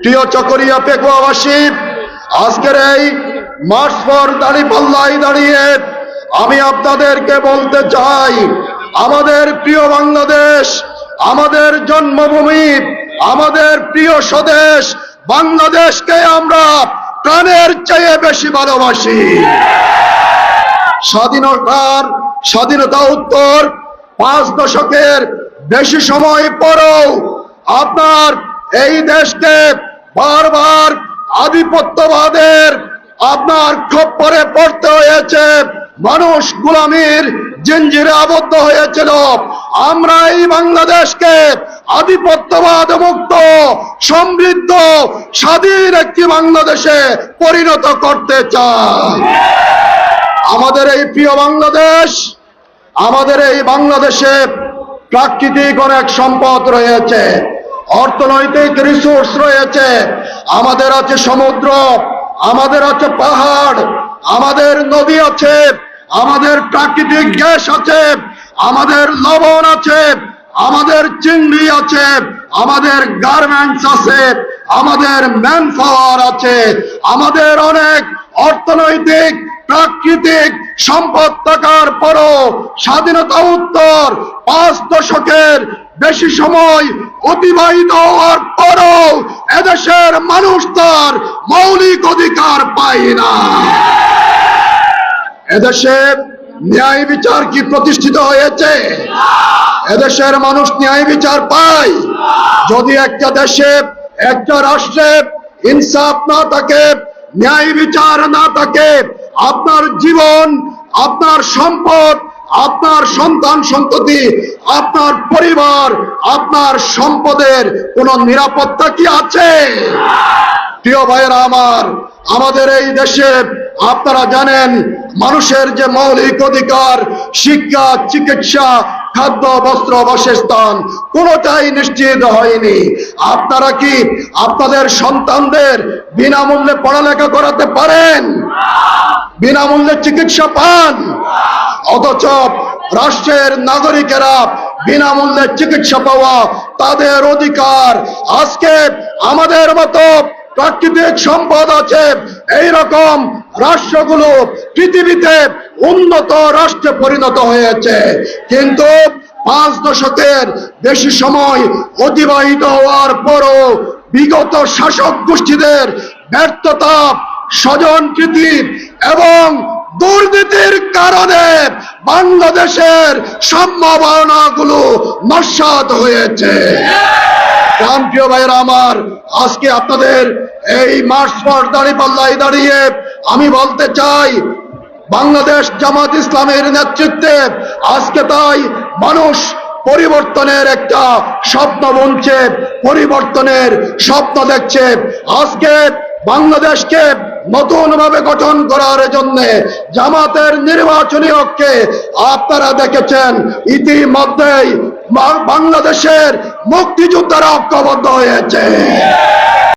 প্রিয় চকরিয়া পেকুয়াবাসী, আজকের এই মার্চ ফর দাঁড়িপাল্লায় দাঁড়িয়ে আমি আপনাদেরকে বলতে চাই, আমাদের প্রিয় বাংলাদেশ, আমাদের জন্মভূমি, আমাদের প্রিয় স্বদেশ বাংলাদেশকে আমরা প্রাণের চেয়ে বেশি ভালোবাসি। স্বাধীনতা উত্তর 5 দশকের বেশি সময় পরেও আপনার এই দেশকে বারবার আধিপত্যবাদের আপনার খপ্পরে পড়তে হয়েছে, মানুষ গোলামির জিঞ্জিরে আবদ্ধ হয়েছিল। আমরা এই বাংলাদেশকে আধিপত্যবাদ মুক্ত, সমৃদ্ধ, স্বাধীন একটি বাংলাদেশে পরিণত করতে চাই। আমাদের এই প্রিয় বাংলাদেশ, আমাদের এই বাংলাদেশে প্রাকৃতিক অনেক সম্পদ রয়েছে, অর্থনৈতিক রিসোর্স রয়েছে, আমাদের আছে সমুদ্র, আমাদের আছে পাহাড়, আমাদের নদী আছে, আমাদের প্রাকৃতিক গ্যাস আছে, আমাদের লবণ আছে, আমাদের চিংড়ি আছে, আমাদের গার্মেন্টস আছে, আমাদের ম্যান পাওয়ার আছে, আমাদের অনেক অর্থনৈতিক প্রাকৃতিক সম্পদ থাকার পরও স্বাধীনতা উত্তর 5 দশকের বেশি সময় অতিবাহিত হওয়ার পরও এদেশের মানুষ তার মৌলিক অধিকার পায় না। এদেশে ন্যায় বিচার কি প্রতিষ্ঠিত হয়েছে? এদেশের মানুষ ন্যায় বিচার পায়? যদি একটা দেশে, একটা রাষ্ট্রে ইনসাফ না থাকে, ন্যায় বিচার না থাকে, আপনার জীবন, আপনার সম্পদ, আপনার সন্তান সন্ততি, আপনার পরিবার, আপনার সম্পদের কোনো নিরাপত্তা কি আছে? প্রিয় ভাইয়েরা আমার, আমাদের এই দেশে আপনারা জানেন মানুষের যে মৌলিক অধিকার, শিক্ষা, চিকিৎসা, খাদ্য, বস্ত্র, বাসস্থান কোনোটাই নিশ্চিত হয়নি। আপনারা কি আপনাদের সন্তানদের বিনামূল্যে পড়ালেখা করাতে পারেন? বিনামূল্যে চিকিৎসা পান? অথচ রাষ্ট্রের নাগরিকেরা বিনামূল্যে চিকিৎসা পাওয়া তাদের অধিকার। আজকে আমাদের মতো প্রাকৃতিক সম্পদ আছে এইরকম রাষ্ট্রগুলো পৃথিবীতে উন্নত রাষ্ট্রে পরিণত হয়েছে, কিন্তু 5 দশকের বেশি সময় অতিবাহিত হওয়ার পরও বিগত শাসক গোষ্ঠীদের ব্যর্থতা, স্বজনপ্রীতি এবং দুর্নীতির কারণে বাংলাদেশের সম্ভাবনাগুলো নস্যাৎ হয়েছে। প্রিয় ভাইয়েরা আমার, আজকে আপনাদের এই মার্চ ফর দাঁড়িপাল্লায় দাঁড়িয়ে আমি বলতে চাই, বাংলাদেশ জামাত ইসলামের নেতৃত্বে আজকে তাই মানুষ পরিবর্তনের একটা স্বপ্ন বুনছে, পরিবর্তনের স্বপ্ন দেখছে। আজকে বাংলাদেশকে নতুন ভাবে গঠন করার জন্য জামাতের নির্বাচনী ঐক্যে আপনারা দেখেছেন ইতিমধ্যেই বাংলাদেশের মুক্তিযোদ্ধারা ঐক্যবদ্ধ হয়েছে।